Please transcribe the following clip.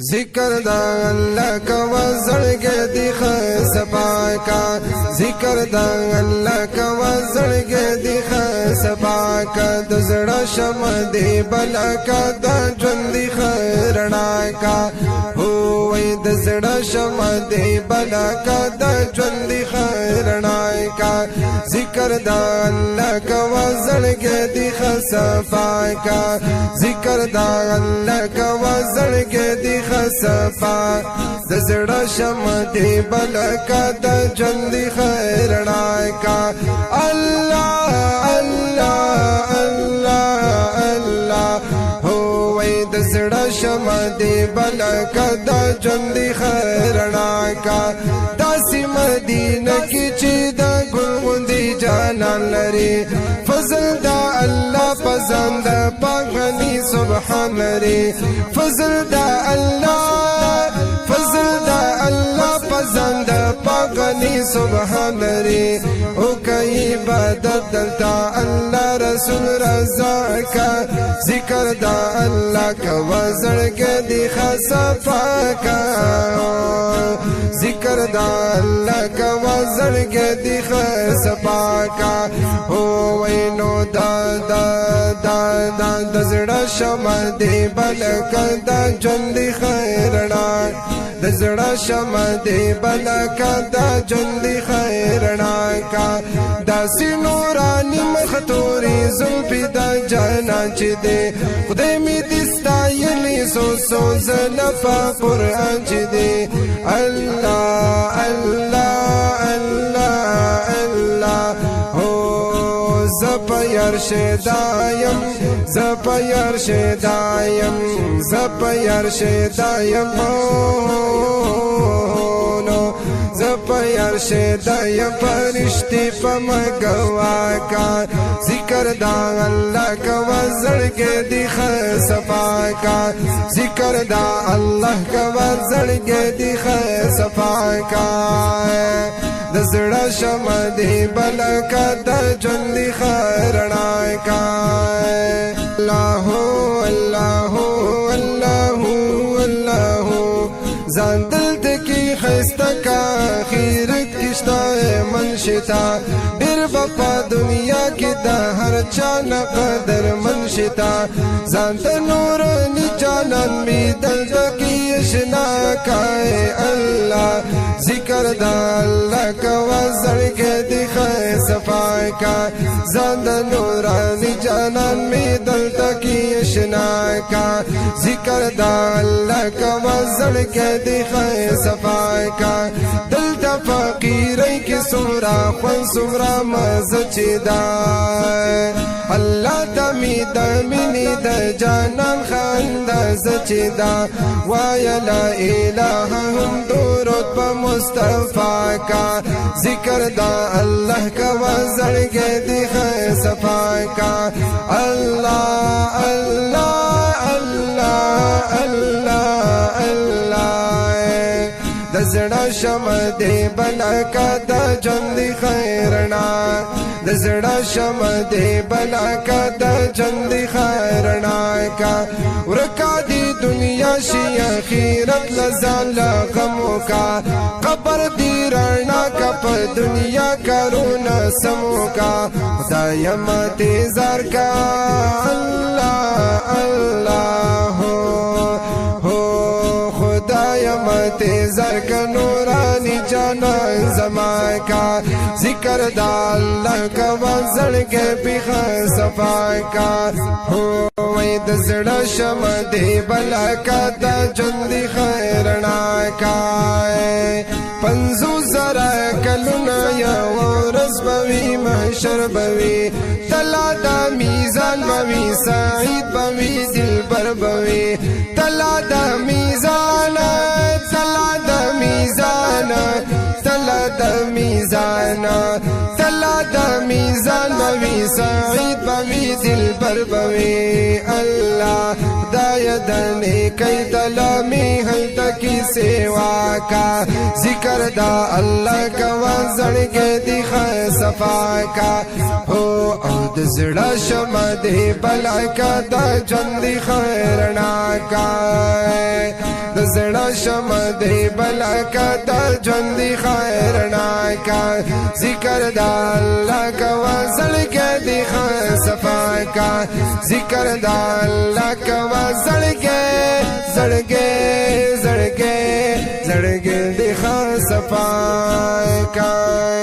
ذکر دا اللہ کا وزرگے دیخا سپاکا ذکر دا اللہ کا وزرگے دیخا سپاکا دزڑا شم دی بلا کا دا جن دیخا رناکا ہوئی دزڑا شم دی بلا کا دا جن دیخا رناکا ذکر دا اللہ کا وزرگے دیخا سپاکا ذکر دا اللہ کا وزرگے دیخا صفا دزڑا شم دی بلکا دا جندی خیرنا کا اللہ اللہ اللہ اللہ ہوئی دزڑا شم دی بلکا دا جندی خیرنا کا داسی مدینہ کی چیدہ گلگندی جانان لری فضل دا اللہ پزند پاکھنی سبحان لری فضل دا اللہ فضل دا اللہ پزند پاکھنی سبحان لری او کئی عبادت دلتا اللہ رسول رضا کا ذکر دا اللہ کا وزر کے دیخا صفا کا ذکر دا اللہ کا وزر کے دیخا صفا کا ہوئینو دا دا دا دا دزڑا شم دی بلکا دا جندی خیرنا دزڑا شم دی بلکا دا جندی خیرنا کا داسی نورانی مختوری زلفی دا جانا چی دے خدای می دستا یلی سو سو زلفا قرآن چی دے اللہ اللہ اللہ اللہ زپ یرشدایم زپ یرشدایم زپ یرشدایم زپ یرشدایم فرشتی پمگوا کا ذکر دا اللہ کا وزر کے دیخ صفا کا ذکر دا اللہ کا وزر کے دیخ صفا کا دزڑا شم دی بلکا دا جندی خیرنا کا اللہ اللہ اللہ اللہ زان دلت کی خیستہ کا خیر کشتا منشتا دیر بپا دنیا کی دا ہر چان قدر منشتا زان تنور نجانان می دلت کی اشنا کائے اللہ ذکر دا اللہ کا وزر کے دکھائے صفائی کا زند نورانی جانان میں دلتا کی اشنا کا ذکر دا اللہ کا وزر کے دکھائے صفائی کا دلتا فقیریں کی سمرا خون سمرا مزچی دا اللہ تمی دمینی دا جانان خاندہ زچی دا وایا لا الہ ہم درود پا مصطفیٰ کا ذکر دا اللہ کا وزر کے دکھائے صفا کا اللہ اللہ اللہ اللہ اللہ دزڑا شم دی بلکا دا جندی خیرنا دزڑا شم دی بلکا دا جندی خیرنا کا ورکا دی دنیا شی اخیرت لزان لغمو کا قبر دی رنا کا پا دنیا کرونا سمو کا خدایم تیزار کا اللہ اللہ خدایم تیزار کا نورانی جانا زمان کا ذکر دا اللہ کا وزر کے پیخا صفائی کا ہوئی دزڑا شم دی بلکا دا جندی خیرنا کا پنزو ذرا کلنا یا ورز بوی محشر بوی تلا دا میزان بوی سعید بوی دل بر بوی تلا دا میزان تلا دا میزان تلا دا میزان تلا دا میزان بوی سعید بوی دل بر بوی اللہ دای دنی کئی تلا می حل کی سیوا کا ذکر دا اللہ کوا زړګې دی صفا کا هو او د زړه شمع دی بلا کا دا ژوند دی خیرنا کا د زړه شمع دی بلا کا دا ژوند دی خیرنا کا ذکر دا اللہ کوا زړګې دی صفا کا ذکر دا اللہ کوا زړګې زړګې دی صفا کا